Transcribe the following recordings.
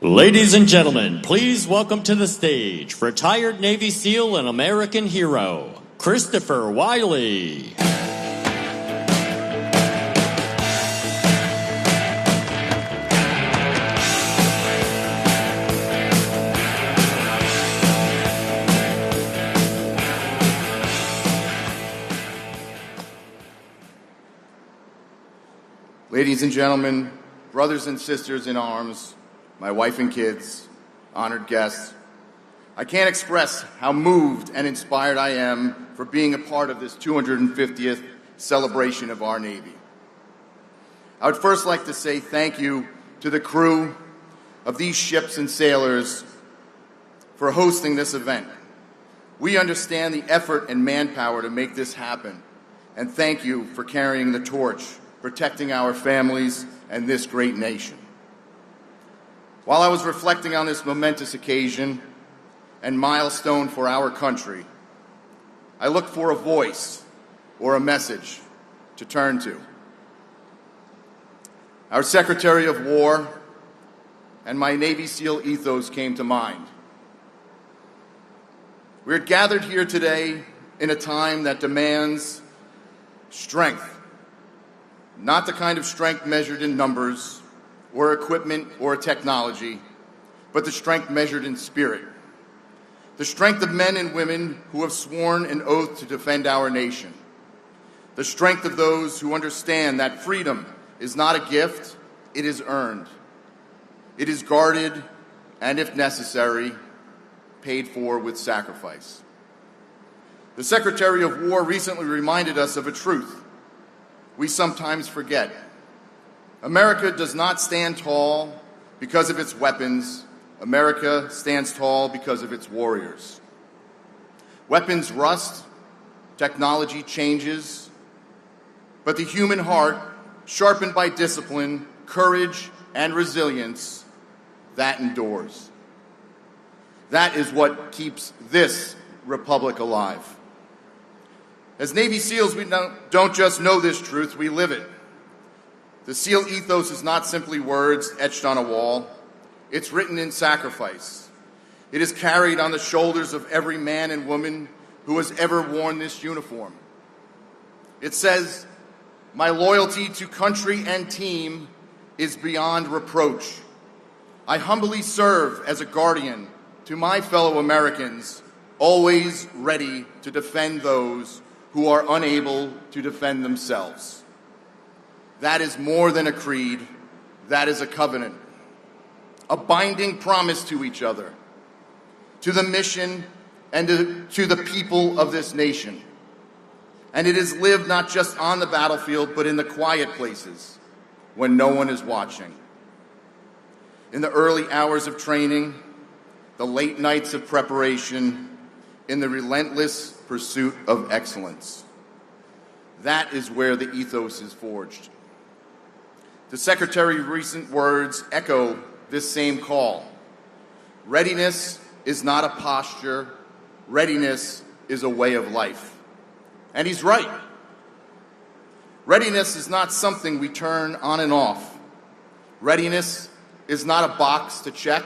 Ladies and gentlemen, please welcome to the stage retired Navy SEAL and American hero, Christopher Wiley. Ladies and gentlemen, brothers and sisters in arms, my wife and kids, honored guests, I can't express how moved and inspired I am for being a part of this 250th celebration of our Navy. I would first like to say thank you to the crew of these ships and sailors for hosting this event. We understand the effort and manpower to make this happen, and thank you for carrying the torch, protecting our families and this great nation. While I was reflecting on this momentous occasion and milestone for our country, I looked for a voice or a message to turn to. Our Secretary of War and my Navy SEAL ethos came to mind. We're gathered here today in a time that demands strength, not the kind of strength measured in numbers or equipment or technology, but the strength measured in spirit. The strength of men and women who have sworn an oath to defend our nation. The strength of those who understand that freedom is not a gift, it is earned. It is guarded and, if necessary, paid for with sacrifice. The Secretary of War recently reminded us of a truth we sometimes forget. America does not stand tall because of its weapons. America stands tall because of its warriors. Weapons rust, technology changes, but the human heart, sharpened by discipline, courage, and resilience, that endures. That is what keeps this republic alive. As Navy SEALs, we don't just know this truth, we live it. The SEAL ethos is not simply words etched on a wall. It's written in sacrifice. It is carried on the shoulders of every man and woman who has ever worn this uniform. It says, "My loyalty to country and team is beyond reproach. I humbly serve as a guardian to my fellow Americans, always ready to defend those who are unable to defend themselves." That is more than a creed. That is a covenant, a binding promise to each other, to the mission, and to the people of this nation. And it is lived not just on the battlefield, but in the quiet places when no one is watching. In the early hours of training, the late nights of preparation, in the relentless pursuit of excellence. That is where the ethos is forged. The Secretary's recent words echo this same call. Readiness is not a posture. Readiness is a way of life. And he's right. Readiness is not something we turn on and off. Readiness is not a box to check.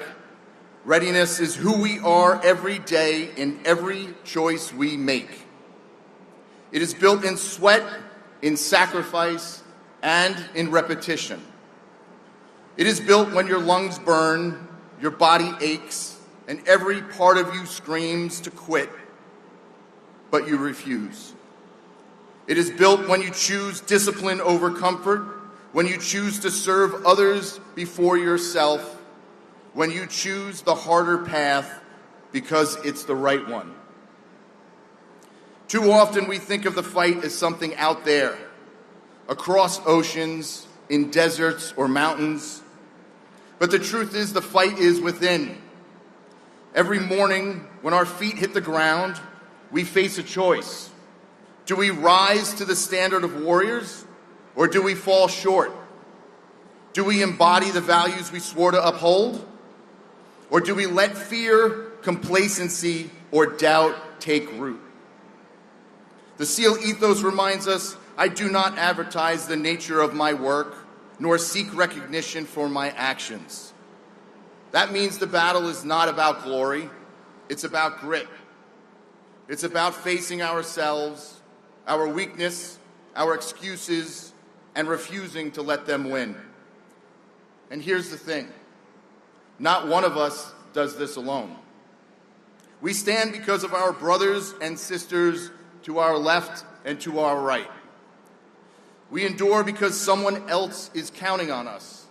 Readiness is who we are every day in every choice we make. It is built in sweat, in sacrifice, and in repetition. It is built when your lungs burn, your body aches, and every part of you screams to quit, but you refuse. It is built when you choose discipline over comfort, when you choose to serve others before yourself, when you choose the harder path because it's the right one. Too often we think of the fight as something out there, across oceans, in deserts or mountains. But the truth is the fight is within. Every morning when our feet hit the ground, we face a choice. Do we rise to the standard of warriors, or do we fall short? Do we embody the values we swore to uphold, or do we let fear, complacency, or doubt take root? The SEAL ethos reminds us, I do not advertise the nature of my work, nor seek recognition for my actions. That means the battle is not about glory, it's about grit. It's about facing ourselves, our weakness, our excuses, and refusing to let them win. And here's the thing, not one of us does this alone. We stand because of our brothers and sisters to our left and to our right. We endure because someone else is counting on us.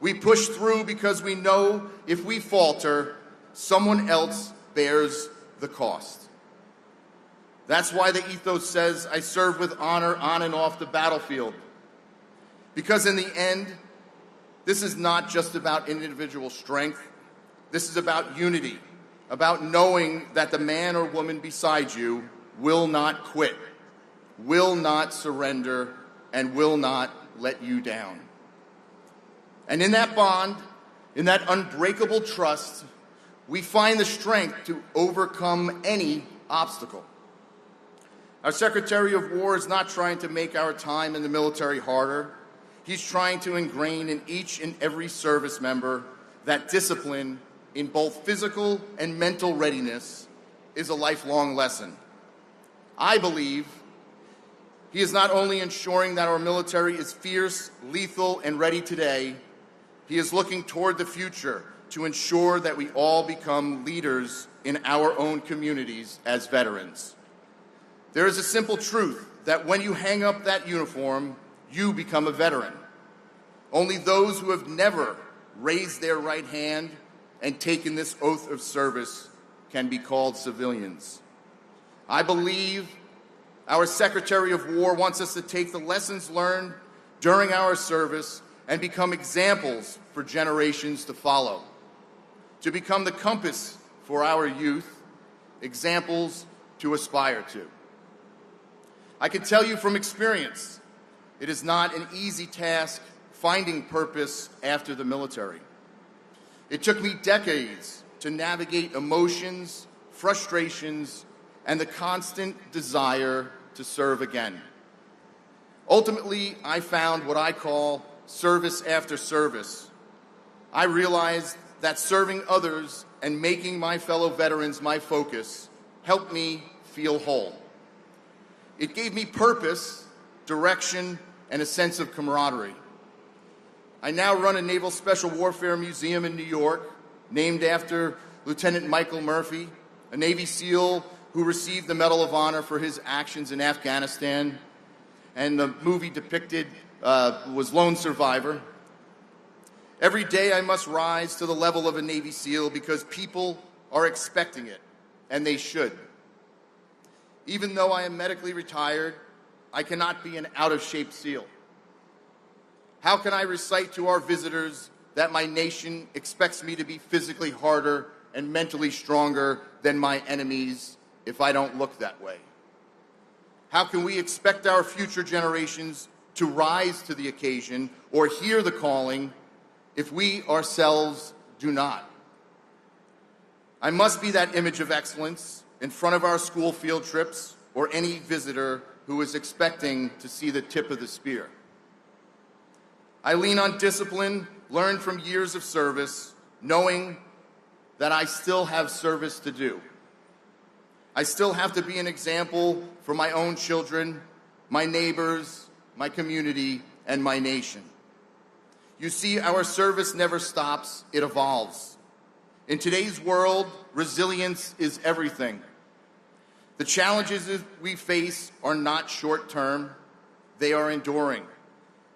We push through because we know if we falter, someone else bears the cost. That's why the ethos says, I serve with honor on and off the battlefield. Because in the end, this is not just about individual strength. This is about unity, about knowing that the man or woman beside you will not quit, will not surrender, and will not let you down. And in that bond, in that unbreakable trust, we find the strength to overcome any obstacle. Our Secretary of War is not trying to make our time in the military harder. He's trying to ingrain in each and every service member that discipline in both physical and mental readiness is a lifelong lesson. I believe he is not only ensuring that our military is fierce, lethal, and ready today, he is looking toward the future to ensure that we all become leaders in our own communities as veterans. There is a simple truth that when you hang up that uniform, you become a veteran. Only those who have never raised their right hand and taken this oath of service can be called civilians. I believe our Secretary of War wants us to take the lessons learned during our service and become examples for generations to follow, to become the compass for our youth, examples to aspire to. I can tell you from experience, it is not an easy task finding purpose after the military. It took me decades to navigate emotions, frustrations, and the constant desire to serve again. Ultimately, I found what I call service after service. I realized that serving others and making my fellow veterans my focus helped me feel whole. It gave me purpose, direction, and a sense of camaraderie. I now run a Naval Special Warfare Museum in New York, named after Lieutenant Michael Murphy, a Navy SEAL who received the Medal of Honor for his actions in Afghanistan, and the movie depicted was Lone Survivor. Every day I must rise to the level of a Navy SEAL because people are expecting it, and they should. Even though I am medically retired, I cannot be an out-of-shape SEAL. How can I recite to our visitors that my nation expects me to be physically harder and mentally stronger than my enemies if I don't look that way? How can we expect our future generations to rise to the occasion or hear the calling if we ourselves do not? I must be that image of excellence in front of our school field trips or any visitor who is expecting to see the tip of the spear. I lean on discipline learned from years of service, knowing that I still have service to do. I still have to be an example for my own children, my neighbors, my community, and my nation. You see, our service never stops, it evolves. In today's world, resilience is everything. The challenges we face are not short-term, they are enduring.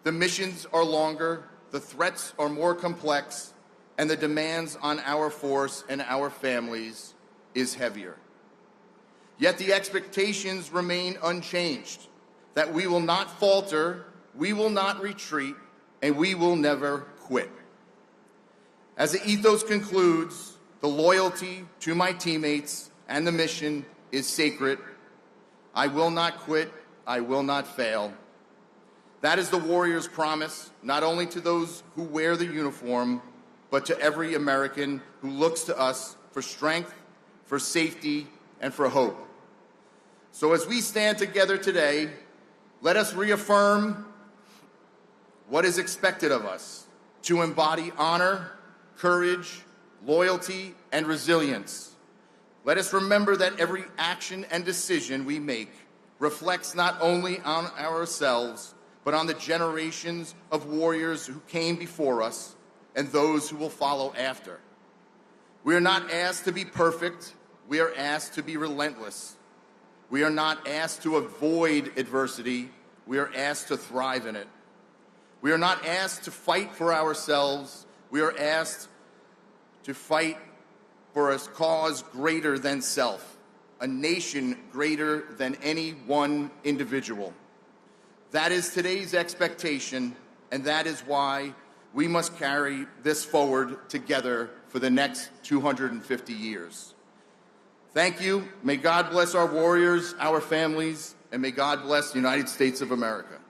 The missions are longer, the threats are more complex, and the demands on our force and our families is heavier. Yet the expectations remain unchanged, that we will not falter, we will not retreat, and we will never quit. As the ethos concludes, the loyalty to my teammates and the mission is sacred. I will not quit, I will not fail. That is the warrior's promise, not only to those who wear the uniform, but to every American who looks to us for strength, for safety, and for hope. So as we stand together today, let us reaffirm what is expected of us: to embody honor, courage, loyalty, and resilience. Let us remember that every action and decision we make reflects not only on ourselves, but on the generations of warriors who came before us and those who will follow after. We are not asked to be perfect. We are asked to be relentless. We are not asked to avoid adversity. We are asked to thrive in it. We are not asked to fight for ourselves. We are asked to fight for a cause greater than self, a nation greater than any one individual. That is today's expectation, and that is why we must carry this forward together for the next 250 years. Thank you. May God bless our warriors, our families, and may God bless the United States of America.